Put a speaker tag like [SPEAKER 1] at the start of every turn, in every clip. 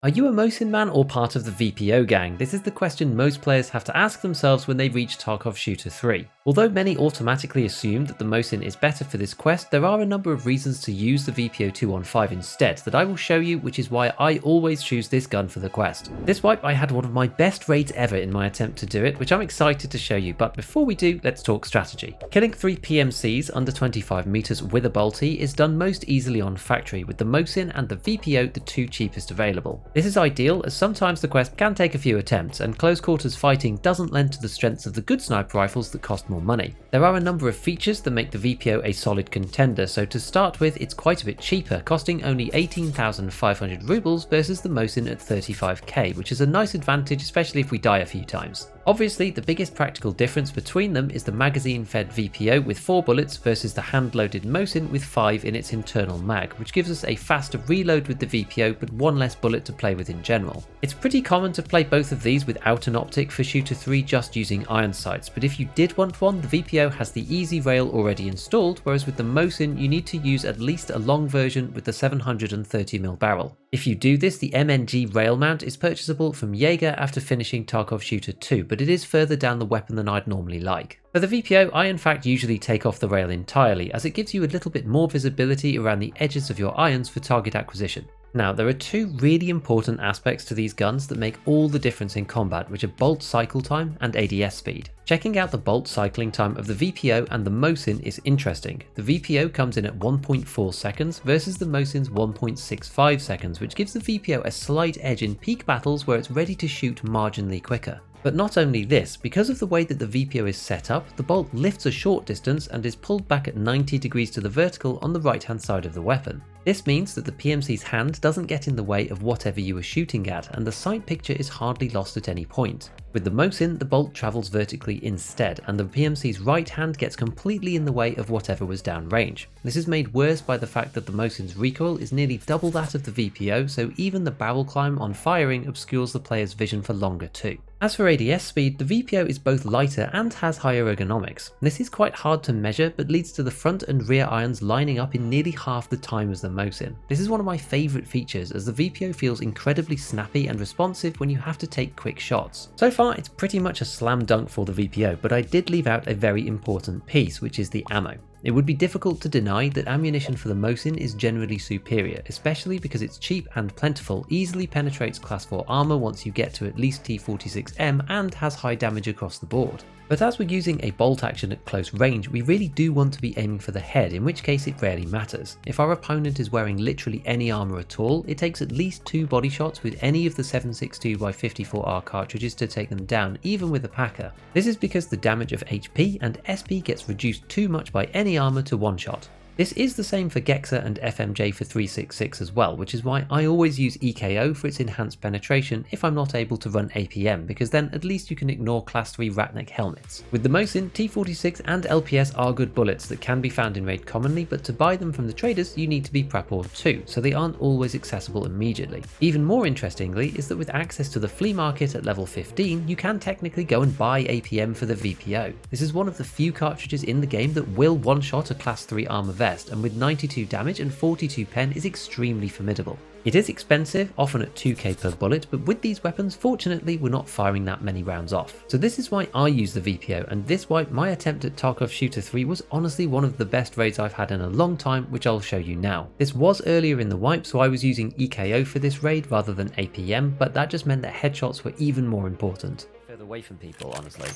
[SPEAKER 1] Are you a Mosin man or part of the VPO gang? This is the question most players have to ask themselves when they reach Tarkov Shooter 3. Although many automatically assume that the Mosin is better for this quest, there are a number of reasons to use the VPO 215 instead that I will show you, which is why I always choose this gun for the quest. This wipe I had one of my best raids ever in my attempt to do it, which I'm excited to show you, but before we do, let's talk strategy. Killing 3 PMCs under 25 meters with a bolty is done most easily on factory, with the Mosin and the VPO the two cheapest available. This is ideal as sometimes the quest can take a few attempts and close quarters fighting doesn't lend to the strengths of the good sniper rifles that cost more money. There are a number of features that make the VPO a solid contender, so to start with it's quite a bit cheaper, costing only 18,500 rubles versus the Mosin at 35k, which is a nice advantage especially if we die a few times. Obviously the biggest practical difference between them is the magazine fed VPO with 4 bullets versus the hand loaded Mosin with 5 in its internal mag, which gives us a faster reload with the VPO but 1 less bullet to play with in general. It's pretty common to play both of these without an optic for Shooter 3 just using iron sights, but if you did want one, the VPO has the easy rail already installed, whereas with the Mosin you need to use at least a long version with the 730mm barrel. If you do this, the MNG rail mount is purchasable from Jaeger after finishing Tarkov Shooter 2, but it is further down the weapon than I'd normally like. For the VPO, I in fact usually take off the rail entirely, as it gives you a little bit more visibility around the edges of your irons for target acquisition. Now, there are 2 really important aspects to these guns that make all the difference in combat, which are bolt cycle time and ADS speed. Checking out the bolt cycling time of the VPO and the Mosin is interesting. The VPO comes in at 1.4 seconds versus the Mosin's 1.65 seconds, which gives the VPO a slight edge in peak battles where it's ready to shoot marginally quicker. But not only this, because of the way that the VPO is set up, the bolt lifts a short distance and is pulled back at 90 degrees to the vertical on the right hand side of the weapon. This means that the PMC's hand doesn't get in the way of whatever you are shooting at, and the sight picture is hardly lost at any point. With the Mosin, the bolt travels vertically instead, and the PMC's right hand gets completely in the way of whatever was downrange. This is made worse by the fact that the Mosin's recoil is nearly double that of the VPO, so even the barrel climb on firing obscures the player's vision for longer too. As for ADS speed, the VPO is both lighter and has higher ergonomics. This is quite hard to measure, but leads to the front and rear irons lining up in nearly half the time as the Mosin. This is one of my favourite features, as the VPO feels incredibly snappy and responsive when you have to take quick shots. So far it's pretty much a slam dunk for the VPO, but I did leave out a very important piece, which is the ammo. It would be difficult to deny that ammunition for the Mosin is generally superior, especially because it's cheap and plentiful, easily penetrates class 4 armor once you get to at least T46M, and has high damage across the board. But as we're using a bolt action at close range, we really do want to be aiming for the head, in which case it rarely matters. If our opponent is wearing literally any armor at all, it takes at least 2 body shots with any of the 7.62x54R cartridges to take them down, even with a packer. This is because the damage of HP and SP gets reduced too much by any armor to one shot. This is the same for Gexa and FMJ for 366 as well, which is why I always use EKO for its enhanced penetration if I'm not able to run APM, because then at least you can ignore class 3 Ratnik helmets. With the Mosin, T46 and LPS are good bullets that can be found in raid commonly, but to buy them from the traders you need to be prep ordered too, so they aren't always accessible immediately. Even more interestingly is that with access to the flea market at level 15, you can technically go and buy APM for the VPO. This is one of the few cartridges in the game that will one-shot a class 3 armor vest, and with 92 damage and 42 pen is extremely formidable. It is expensive, often at 2k per bullet, but with these weapons fortunately we're not firing that many rounds off. So this is why I use the VPO, and this wipe my attempt at Tarkov Shooter 3 was honestly one of the best raids I've had in a long time, which I'll show you now. This was earlier in the wipe, so I was using EKO for this raid rather than APM, but that just meant that headshots were even more important. Further away from people, honestly.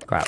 [SPEAKER 1] Crap.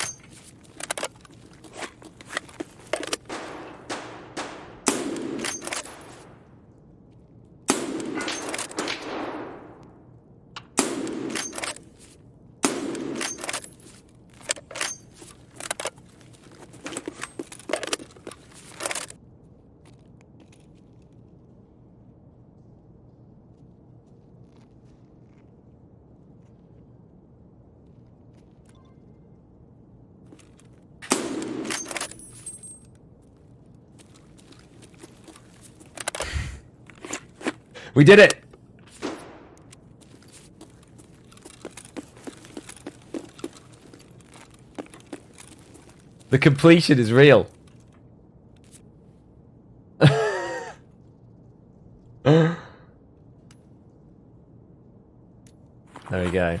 [SPEAKER 1] We did it! The completion is real. There we go.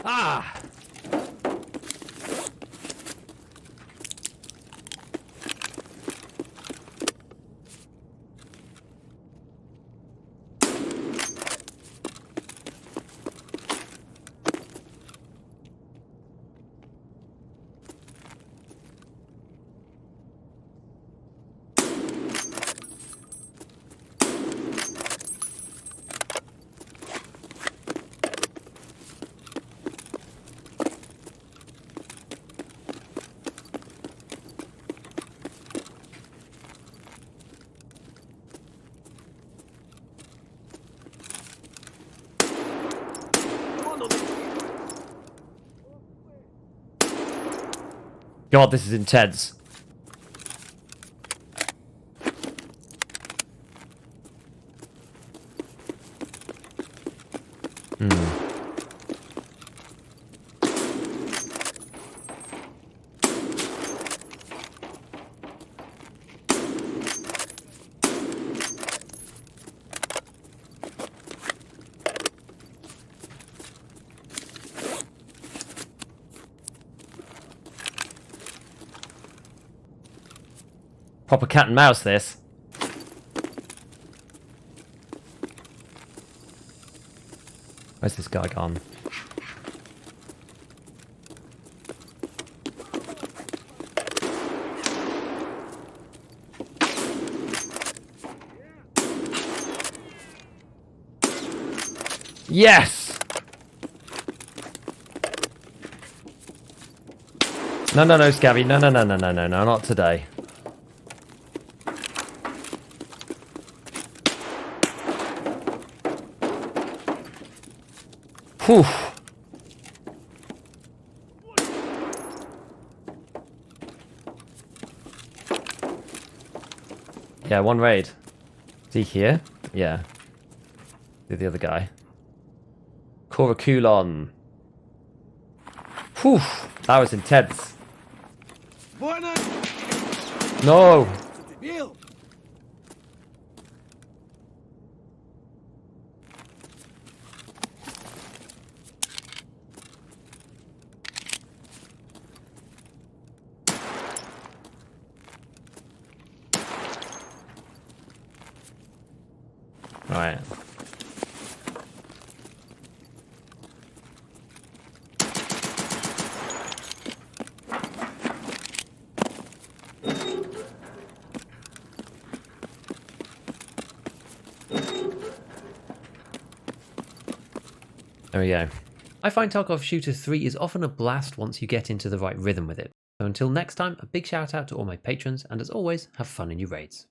[SPEAKER 1] Ah! God, this is intense. Proper cat and mouse, this. Where's this guy gone? Yes! No, Scabby. No, not today. Whew. Yeah, one raid. Is he here? Yeah. The other guy. Korakulon. Whew. That was intense. No. Right. There we go. I find Tarkov Shooter 3 is often a blast once you get into the right rhythm with it. So until next time, a big shout out to all my patrons, and as always, have fun in your raids.